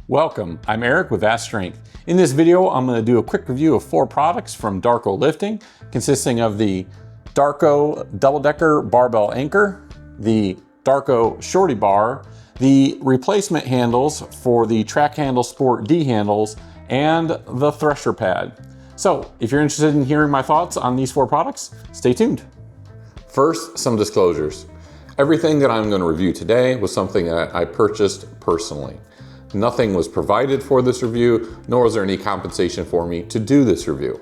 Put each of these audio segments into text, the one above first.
Welcome, I'm Eric with Vast Strength. In this video, I'm going to do a quick review of 4 products from Darko Lifting, consisting of the Darko double-decker barbell anchor, the Darko Shorty Bar, the replacement handles for the TrakHandle Sport D handles, and the Thresher Pad. So, if you're interested in hearing my thoughts on these 4 products, stay tuned. First, some disclosures. Everything that I'm going to review today was something that I purchased personally. Nothing was provided for this review, nor was there any compensation for me to do this review.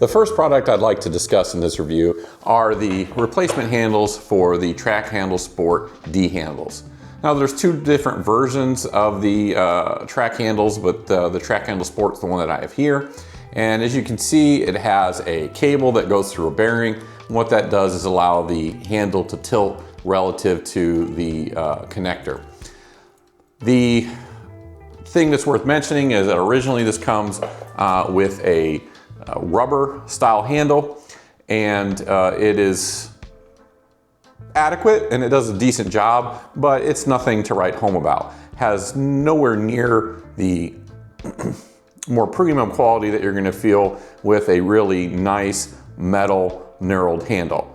The first product I'd like to discuss in this review are the replacement handles for the TrakHandle Sport D handles. Now there's 2 different versions of the track handles, but the TrakHandle Sport is the one that I have here. And as you can see, it has a cable that goes through a bearing. And what that does is allow the handle to tilt relative to the connector. The thing that's worth mentioning is that originally this comes with a rubber style handle, and it is adequate and it does a decent job, but it's nothing to write home about. Has nowhere near the more premium quality that you're going to feel with a really nice metal knurled handle.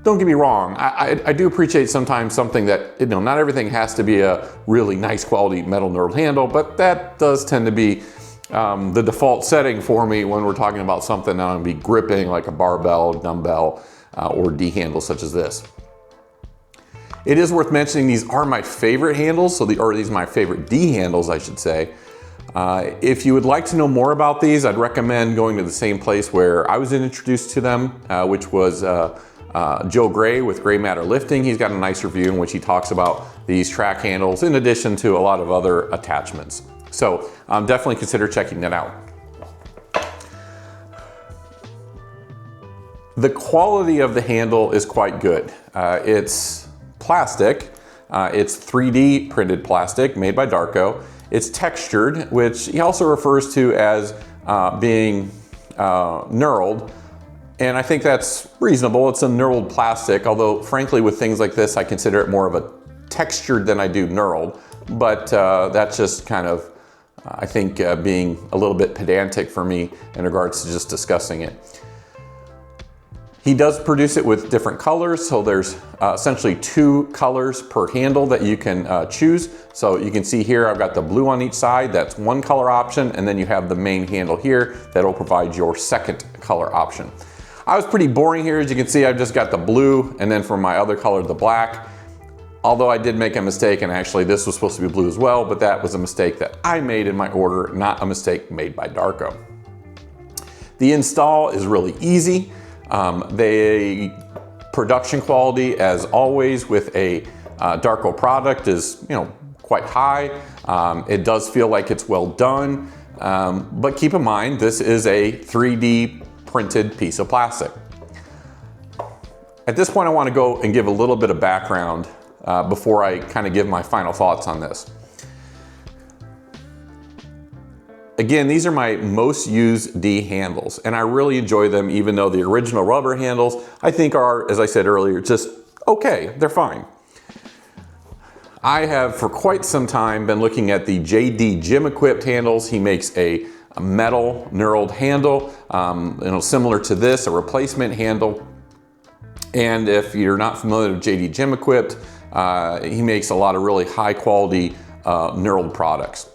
Don't get me wrong, I do appreciate sometimes something that, not everything has to be a really nice quality metal knurled handle, but that does tend to be the default setting for me when we're talking about something that I'm going to be gripping, like a barbell, dumbbell, or D handle such as this. It is worth mentioning these are my favorite handles, or these are my favorite D handles, I should say. If you would like to know more about these, I'd recommend going to the same place where I was introduced to them, which was Joe Gray with Gray Matter Lifting. He's got a nice review in which he talks about these track handles in addition to a lot of other attachments. So definitely consider checking that out. The quality of the handle is quite good. It's plastic. It's 3D printed plastic made by Darko. It's textured, which he also refers to as being knurled. And I think that's reasonable. It's a knurled plastic, although frankly with things like this I consider it more of a textured than I do knurled. But that's just kind of, I think, being a little bit pedantic for me in regards to just discussing it. He does produce it with different colors, so there's essentially 2 colors per handle that you can choose. So you can see here I've got the blue on each side, that's 1 color option, and then you have the main handle here that'll provide your 2nd color option. I was pretty boring here. As you can see, I've just got the blue, and then for my other color, the black. Although I did make a mistake, and actually this was supposed to be blue as well, but that was a mistake that I made in my order, not a mistake made by Darko. The install is really easy. The production quality, as always with a Darko product, is quite high. It does feel like it's well done, but keep in mind this is a 3D printed piece of plastic. At this point I want to go and give a little bit of background before I kind of give my final thoughts on this. Again, these are my most used D handles, and I really enjoy them, even though the original rubber handles I think are, as I said earlier, just okay, they're fine. I have for quite some time been looking at the JD Gym Equipped handles. He makes a metal knurled handle, similar to this, a replacement handle. And if you're not familiar with JD Gym Equipped, he makes a lot of really high quality knurled products.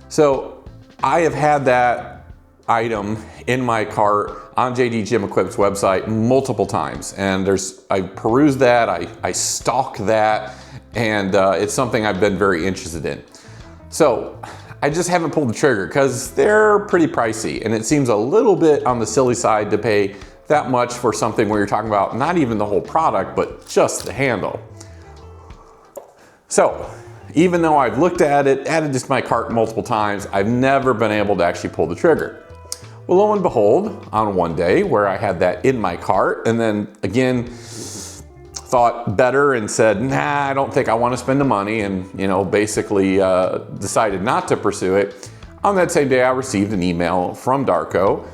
So I have had that item in my cart on JD Gym Equipped's website multiple times, and I perused that, I stalk that, and it's something I've been very interested in. So I just haven't pulled the trigger because they're pretty pricey, and it seems a little bit on the silly side to pay that much for something where you're talking about not even the whole product, but just the handle. So even though I've looked at it, added this to my cart multiple times, I've never been able to actually pull the trigger. Well, lo and behold, on one day where I had that in my cart and then again thought better and said, nah, I don't think I want to spend the money, and basically decided not to pursue it. On that same day I received an email from Darko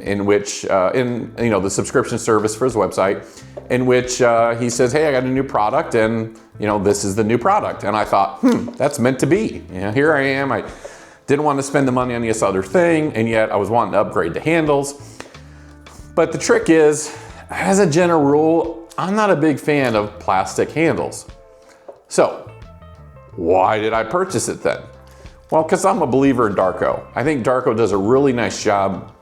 in which, the subscription service for his website, in which he says, hey, I got a new product and you know, this is the new product. And I thought, that's meant to be. You know, here I am, I didn't want to spend the money on this other thing, and yet I was wanting to upgrade the handles. But the trick is, as a general rule, I'm not a big fan of plastic handles. So, why did I purchase it then? Well, because I'm a believer in Darko. I think Darko does a really nice job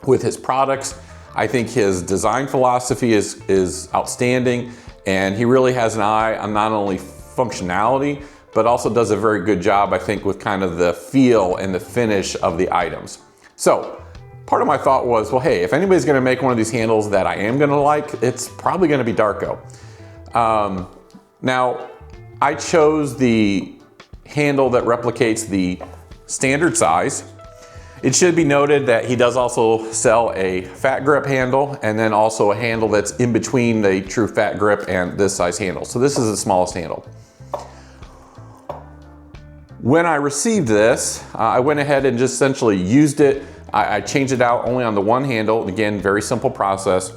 with his products. I think his design philosophy is outstanding, and he really has an eye on not only functionality, but also does a very good job, I think, with kind of the feel and the finish of the items. So, part of my thought was, well, hey, if anybody's gonna make one of these handles that I am gonna like, it's probably gonna be Darko. Now, I chose the handle that replicates the standard size. It should be noted that he does also sell a fat grip handle, and then also a handle that's in between the true fat grip and this size handle. So this is the smallest handle. When I received this, I went ahead and just essentially used it. I changed it out only on the one handle. Again, very simple process.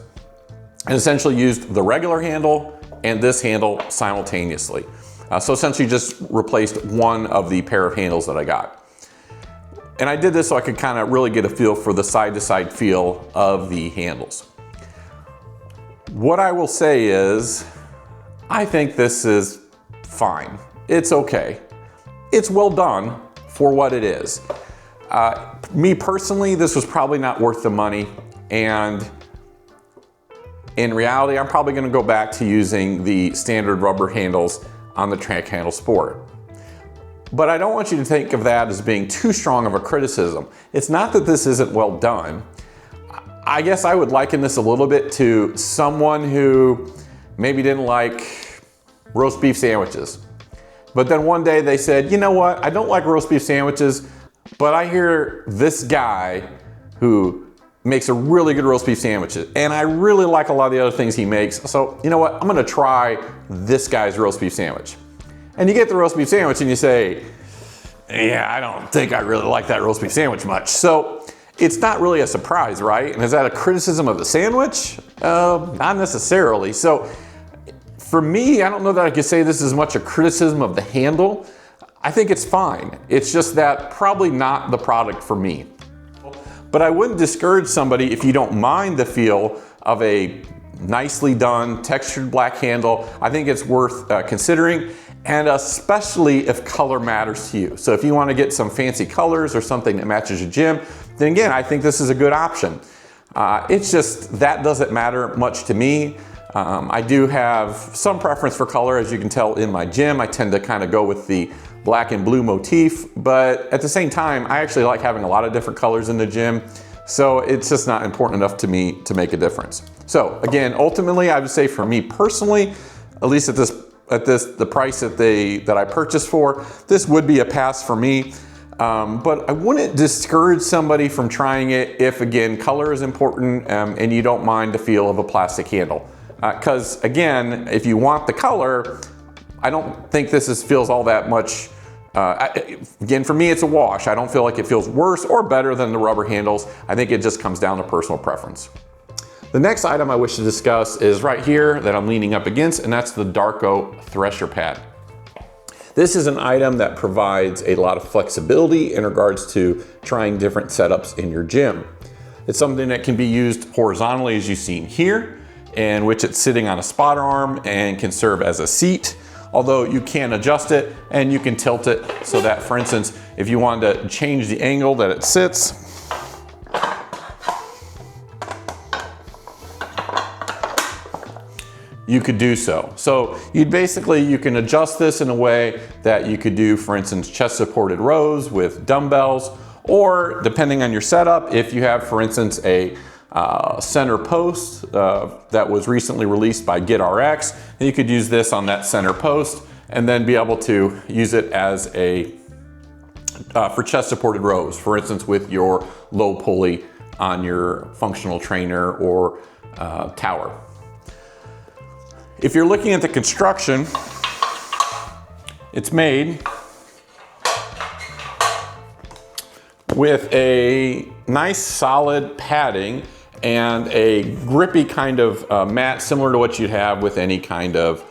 And essentially used the regular handle and this handle simultaneously. So essentially just replaced one of the pair of handles that I got. And I did this so I could kind of really get a feel for the side-to-side feel of the handles. What I will say is, I think this is fine. It's okay. It's well done for what it is. Me personally, this was probably not worth the money, and in reality, I'm probably gonna go back to using the standard rubber handles on the TrakHandle Sport. But I don't want you to think of that as being too strong of a criticism. It's not that this isn't well done. I guess I would liken this a little bit to someone who maybe didn't like roast beef sandwiches. But then one day they said, you know what, I don't like roast beef sandwiches, but I hear this guy who makes a really good roast beef sandwich, and I really like a lot of the other things he makes, so you know what, I'm gonna try this guy's roast beef sandwich. And you get the roast beef sandwich and you say, yeah, I don't think I really like that roast beef sandwich much. So it's not really a surprise, right? And is that a criticism of the sandwich? Not necessarily. So for me, I don't know that I could say this is much a criticism of the handle. I think it's fine. It's just that probably not the product for me. But I wouldn't discourage somebody if you don't mind the feel of a nicely done textured black handle. I think it's worth considering, and especially if color matters to you. So if you want to get some fancy colors or something that matches your gym, then again, I think this is a good option. It's just that doesn't matter much to me. I do have some preference for color, as you can tell in my gym. I tend to kind of go with the black and blue motif, but at the same time, I actually like having a lot of different colors in the gym, so it's just not important enough to me to make a difference. So again, ultimately, I would say for me personally, at least at the price that I purchased for, this would be a pass for me. But I wouldn't discourage somebody from trying it if, again, color is important and you don't mind the feel of a plastic handle. Because again, if you want the color, I don't think this feels all that much. Again, for me, it's a wash. I don't feel like it feels worse or better than the rubber handles. I think it just comes down to personal preference. The next item I wish to discuss is right here that I'm leaning up against, and that's the Darko Thresher Pad. This is an item that provides a lot of flexibility in regards to trying different setups in your gym. It's something that can be used horizontally, as you've seen here, in which it's sitting on a spotter arm and can serve as a seat. Although you can adjust it and you can tilt it so that, for instance, if you wanted to change the angle that it sits, you could do so. So you can adjust this in a way that you could do, for instance, chest supported rows with dumbbells, or depending on your setup, if you have, for instance, a center post that was recently released by GetRx, and you could use this on that center post and then be able to use it as a for chest supported rows, for instance, with your low pulley on your functional trainer or tower. If you're looking at the construction, it's made with a nice solid padding and a grippy kind of mat, similar to what you'd have with any kind of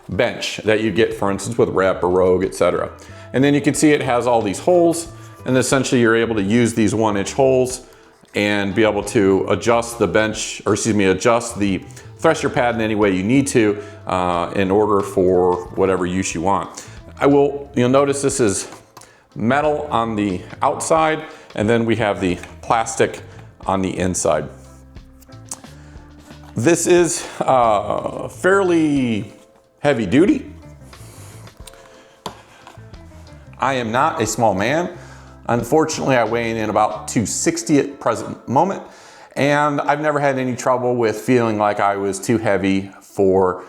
bench that you get, for instance, with Rep or Rogue, etc. And then you can see it has all these holes, and essentially you're able to use these 1-inch holes and be able to adjust the bench, or excuse me, adjust the Thresher Pad in any way you need to in order for whatever use you want. You'll notice this is metal on the outside, and then we have the plastic on the inside. This is fairly heavy duty. I am not a small man. Unfortunately, I weigh in about 260 at present moment, and I've never had any trouble with feeling like I was too heavy for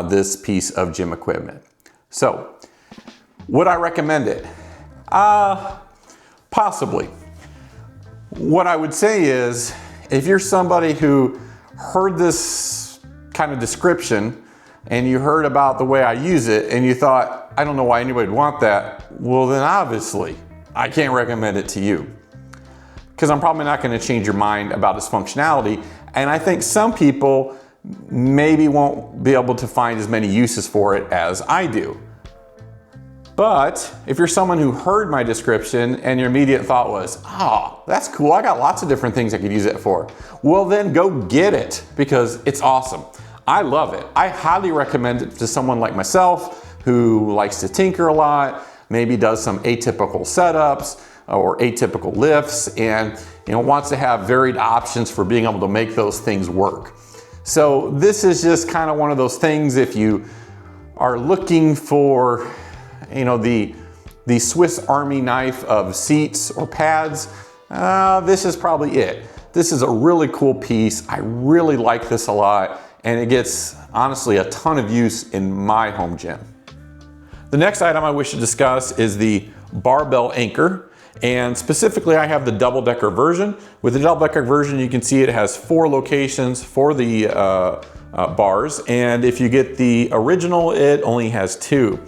this piece of gym equipment. So, would I recommend it? Possibly. What I would say is, if you're somebody who heard this kind of description and you heard about the way I use it and you thought, I don't know why anybody would want that, well then obviously I can't recommend it to you, because I'm probably not going to change your mind about its functionality, and I think some people maybe won't be able to find as many uses for it as I do. But if you're someone who heard my description and your immediate thought was, oh, that's cool, I got lots of different things I could use it for, well then go get it, because it's awesome. I love it. I highly recommend it to someone like myself who likes to tinker a lot, maybe does some atypical setups or atypical lifts, and wants to have varied options for being able to make those things work. So this is just kind of one of those things, if you are looking for the Swiss Army knife of seats or pads, this is probably it. This is a really cool piece. I really like this a lot, and it gets, honestly, a ton of use in my home gym. The next item I wish to discuss is the barbell anchor, and specifically I have the double-decker version. With the double-decker version, you can see it has 4 locations for the bars, and if you get the original, it only has 2.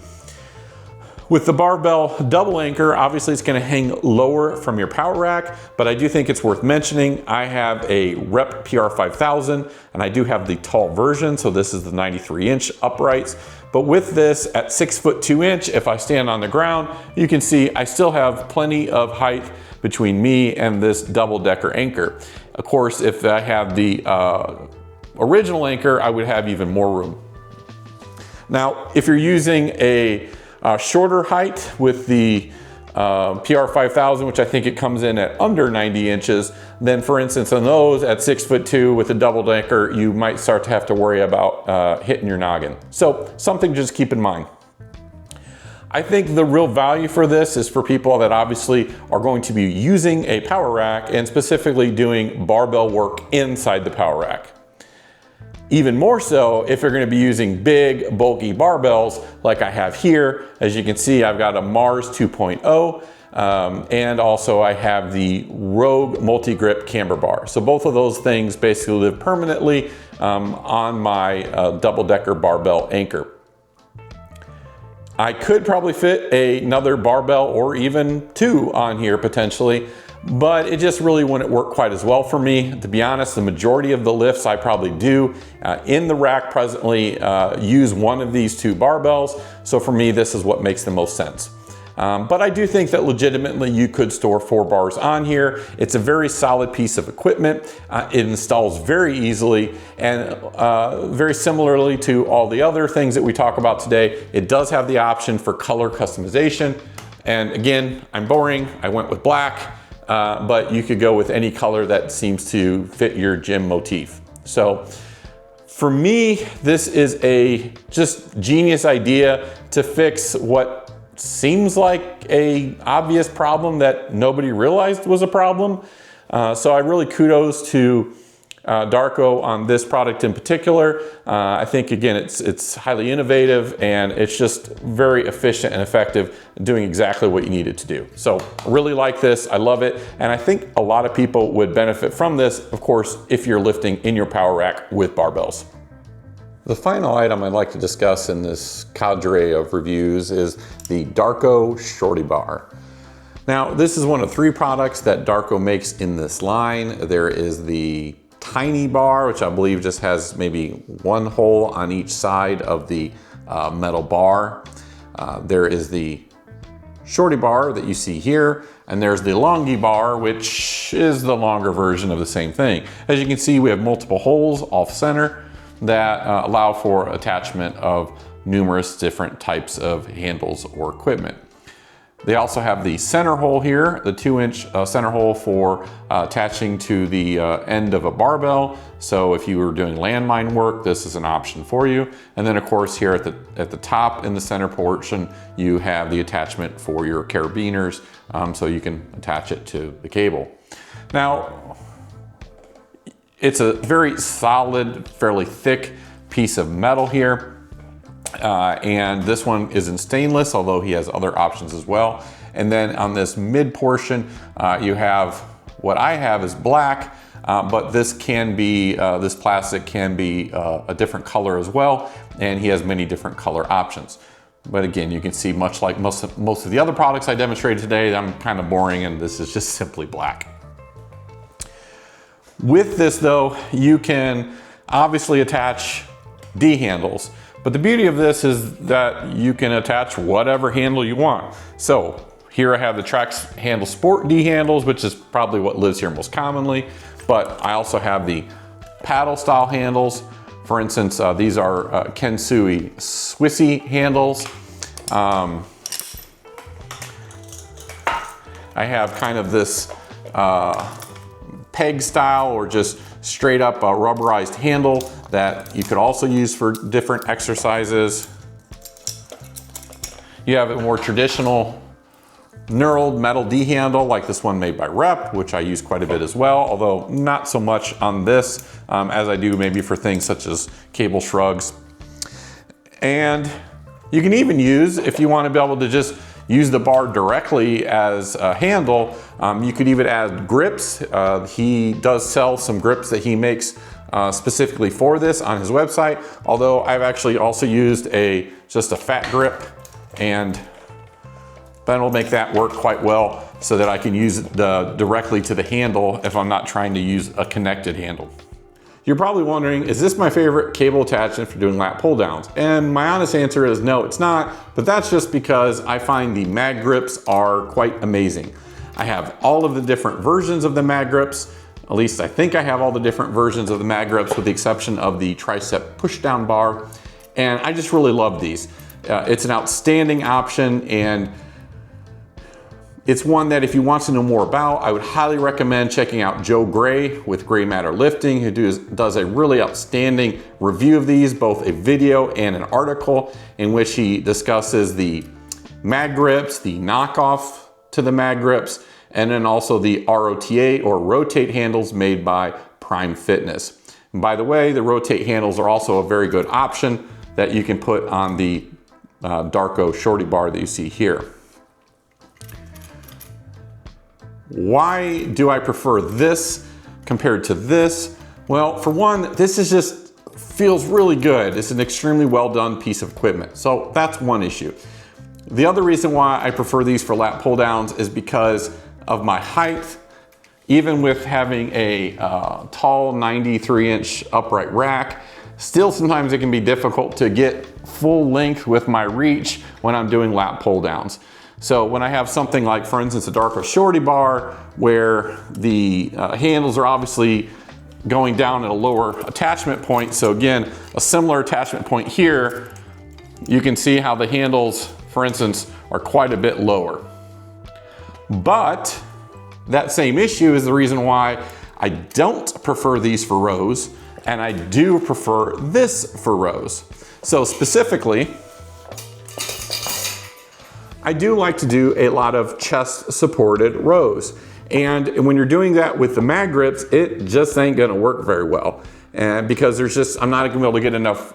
With the barbell double anchor, obviously it's going to hang lower from your power rack, but I do think it's worth mentioning. I have a Rep PR5000, and I do have the tall version, so this is the 93-inch uprights. But with this at 6'2", if I stand on the ground, you can see I still have plenty of height between me and this double-decker anchor. Of course, if I have the original anchor, I would have even more room. Now, if you're using a shorter height with the PR5000, which I think it comes in at under 90 inches, then for instance on those at 6'2" with a double decker, you might start to have to worry about hitting your noggin. So something to just keep in mind. I think the real value for this is for people that obviously are going to be using a power rack and specifically doing barbell work inside the power rack. Even more so if you're going to be using big, bulky barbells like I have here. As you can see, I've got a Mars 2.0, and also I have the Rogue multi-grip camber bar. So both of those things basically live permanently on my double-decker barbell anchor. I could probably fit another barbell or even 2 on here potentially, but it just really wouldn't work quite as well for me. To be honest, the majority of the lifts I probably do in the rack presently use one of these 2 barbells. So for me, this is what makes the most sense. But I do think that legitimately you could store 4 bars on here. It's a very solid piece of equipment. It installs very easily, and very similarly to all the other things that we talk about today, it does have the option for color customization. And again, I'm boring, I went with black. But you could go with any color that seems to fit your gym motif. So for me, this is a just genius idea to fix what seems like a obvious problem that nobody realized was a problem. So I really kudos to Darko on this product in particular. I think again it's highly innovative, and it's just very efficient and effective, doing exactly what you need it to do. So I really like this, I love it, and I think a lot of people would benefit from this, of course, if you're lifting in your power rack with barbells. The final item I'd like to discuss in this cadre of reviews is the Darko Shorty Bar. Now, this is one of 3 products that Darko makes in this line. There is the tiny bar, which I believe just has maybe 1 hole on each side of the metal bar. There is the Shorty Bar that you see here, and there's the Longy Bar, which is the longer version of the same thing. As you can see, we have multiple holes off center that allow for attachment of numerous different types of handles or equipment. They also have the center hole here, the 2-inch center hole for attaching to the end of a barbell. So if you were doing landmine work, this is an option for you. And then of course here at the top in the center portion, you have the attachment for your carabiners, so you can attach it to the cable. Now, it's a very solid, fairly thick piece of metal here. And this one is in stainless, although he has other options as well. And then on this mid portion, you have, what I have is black, but this can be, this plastic can be a different color as well. And he has many different color options. But again, you can see much like most of the other products I demonstrated today, I'm kind of boring, and this is just simply black. With this though, you can obviously attach D handles. But the beauty of this is that you can attach whatever handle you want. So here I have the TrakHandle Sport D handles, which is probably what lives here most commonly. But I also have the paddle style handles. For instance, these are Kensui Swissy handles. I have kind of this peg style or just straight up rubberized handle that you could also use for different exercises. You have a more traditional knurled metal D handle like this one made by Rep, which I use quite a bit as well, although not so much on this as I do maybe for things such as cable shrugs. And you can even use, if you want to be able to just use the bar directly as a handle, you could even add grips. He does sell some grips that he makes specifically for this on his website, although I've actually also used just a fat grip, and then will make that work quite well so that I can use it directly to the handle if I'm not trying to use a connected handle. You're probably wondering, is this my favorite cable attachment for doing lat pull downs? And my honest answer is no, it's not, but that's just because I find the mag grips are quite amazing. I have all of the different versions of the mag grips. At least I think I have all the different versions of the mag grips with the exception of the tricep push down bar. And I just really love these. It's an outstanding option, and it's one that if you want to know more about, I would highly recommend checking out Joe Gray with Gray Matter Lifting, who does a really outstanding review of these, both a video and an article in which he discusses the mag grips, the knockoff to the mag grips, and then also the ROTA or rotate handles made by Prime Fitness. And by the way, the rotate handles are also a very good option that you can put on the Darko Shorty Bar that you see here. Why do I prefer this compared to this? Well, for one, this is just feels really good. It's an extremely well done piece of equipment. So that's one issue. The other reason why I prefer these for lat pull downs is because of my height. Even with having a tall 93-inch upright rack, still sometimes it can be difficult to get full length with my reach when I'm doing lat pull downs. So when I have something like, for instance, a Darko Shorty Bar, where the handles are obviously going down at a lower attachment point. So again, a similar attachment point here, you can see how the handles, for instance, are quite a bit lower. But that same issue is the reason why I don't prefer these for rows, and I do prefer this for rows. So specifically, I do like to do a lot of chest supported rows. And when you're doing that with the mag grips, it just ain't gonna work very well. And because I'm not gonna be able to get enough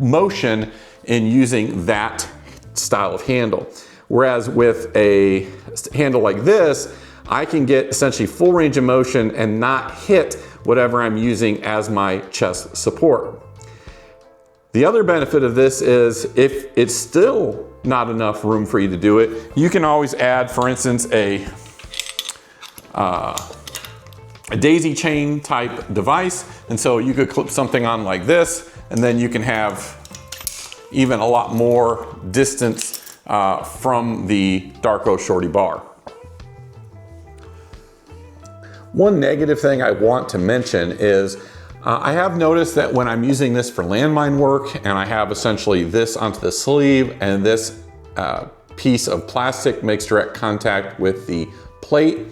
motion in using that style of handle. Whereas with a handle like this, I can get essentially full range of motion and not hit whatever I'm using as my chest support. The other benefit of this is if it's still not enough room for you to do it, you can always add, for instance, a daisy chain type device. And so you could clip something on like this, and then you can have even a lot more distance from the Darko Shorty Bar. One negative thing I want to mention is I have noticed that when I'm using this for landmine work and I have essentially this onto the sleeve and this piece of plastic makes direct contact with the plate,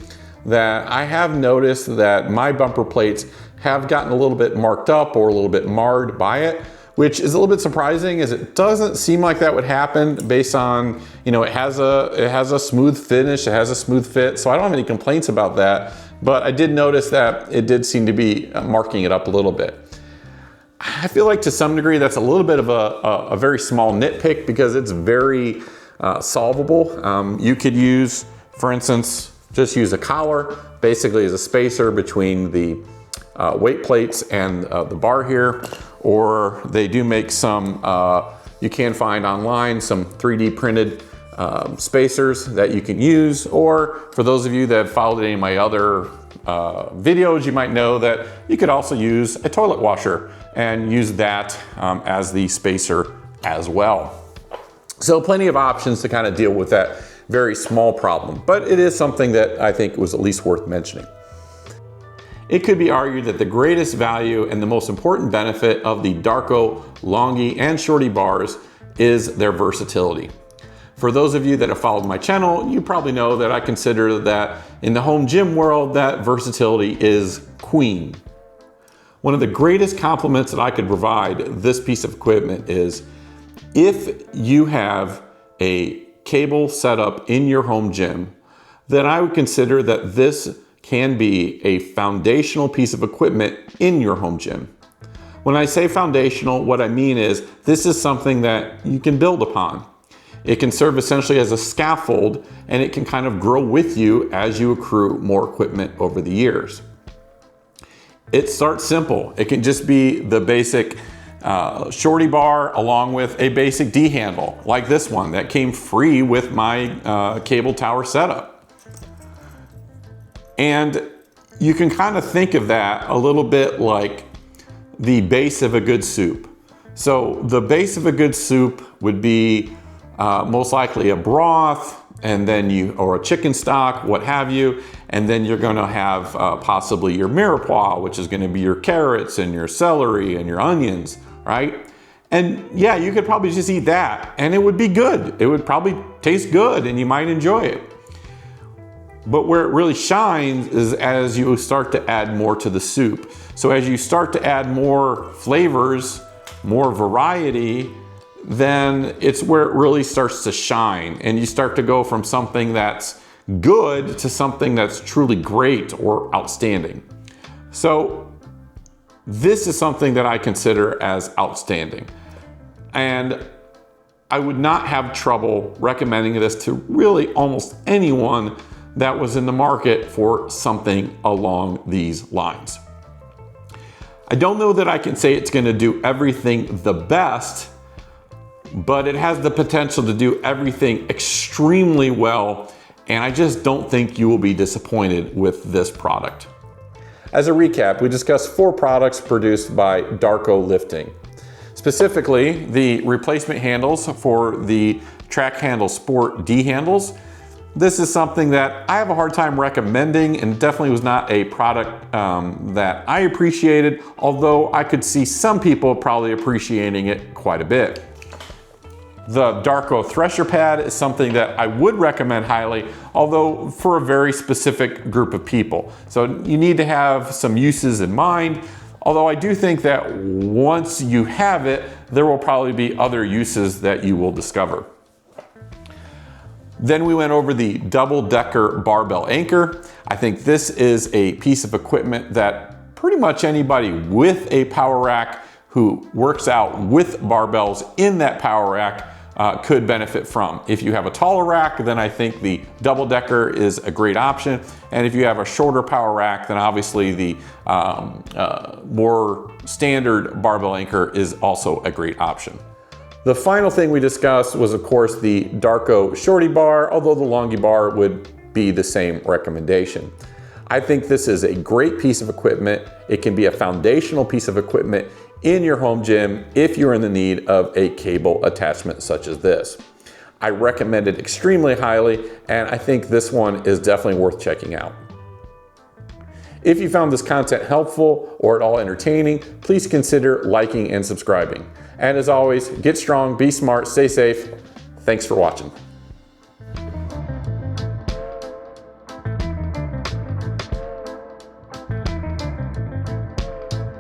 that I have noticed that my bumper plates have gotten a little bit marked up or a little bit marred by it, which is a little bit surprising, as it doesn't seem like that would happen based on, you know, it has a smooth finish, it has a smooth fit, so I don't have any complaints about that. But I did notice that it did seem to be marking it up a little bit. I feel like to some degree that's a little bit of a very small nitpick because it's very solvable. You could use, for instance, just use a collar basically as a spacer between the weight plates and the bar here, or they do make some, you can find online some 3D printed spacers that you can use, or for those of you that have followed any of my other videos, you might know that you could also use a toilet washer and use that as the spacer as well. So plenty of options to kind of deal with that very small problem, but it is something that I think was at least worth mentioning. It could be argued that the greatest value and the most important benefit of the Darko Longy and Shorty bars is their versatility. For those of you that have followed my channel, you probably know that I consider that in the home gym world, that versatility is queen. One of the greatest compliments that I could provide this piece of equipment is if you have a cable setup in your home gym, then I would consider that this can be a foundational piece of equipment in your home gym. When I say foundational, what I mean is this is something that you can build upon. It can serve essentially as a scaffold, and it can kind of grow with you as you accrue more equipment over the years. It starts simple. It can just be the basic Shorty bar along with a basic D handle like this one that came free with my cable tower setup. And you can kind of think of that a little bit like the base of a good soup. So the base of a good soup would be most likely a broth, and then or a chicken stock, what have you, and then you're gonna have possibly your mirepoix, which is gonna be your carrots and your celery and your onions, right? And yeah, you could probably just eat that and it would be good. It would probably taste good and you might enjoy it. But where it really shines is as you start to add more to the soup. So as you start to add more flavors, more variety, then it's where it really starts to shine, and you start to go from something that's good to something that's truly great or outstanding. So this is something that I consider as outstanding, and I would not have trouble recommending this to really almost anyone that was in the market for something along these lines. I don't know that I can say it's going to do everything the best, but it has the potential to do everything extremely well, and I just don't think you will be disappointed with this product. As a recap, we discussed 4 products produced by Darko Lifting. Specifically, the replacement handles for the TrakHandle Sport D handles. This is something that I have a hard time recommending, and definitely was not a product that I appreciated, although I could see some people probably appreciating it quite a bit. The Darko Thresher Pad is something that I would recommend highly, although for a very specific group of people. So you need to have some uses in mind, although I do think that once you have it, there will probably be other uses that you will discover. Then we went over the double-decker barbell anchor. I think this is a piece of equipment that pretty much anybody with a power rack who works out with barbells in that power rack could benefit from. If you have a taller rack, then I think the double-decker is a great option. And if you have a shorter power rack, then obviously the more standard barbell anchor is also a great option. The final thing we discussed was, of course, the Darko Shorty Bar, although the Longy Bar would be the same recommendation. I think this is a great piece of equipment. It can be a foundational piece of equipment in your home gym if you're in the need of a cable attachment such as this. I recommend it extremely highly, and I think this one is definitely worth checking out. If you found this content helpful or at all entertaining, please consider liking and subscribing. And as always, get strong, be smart, stay safe. Thanks for watching.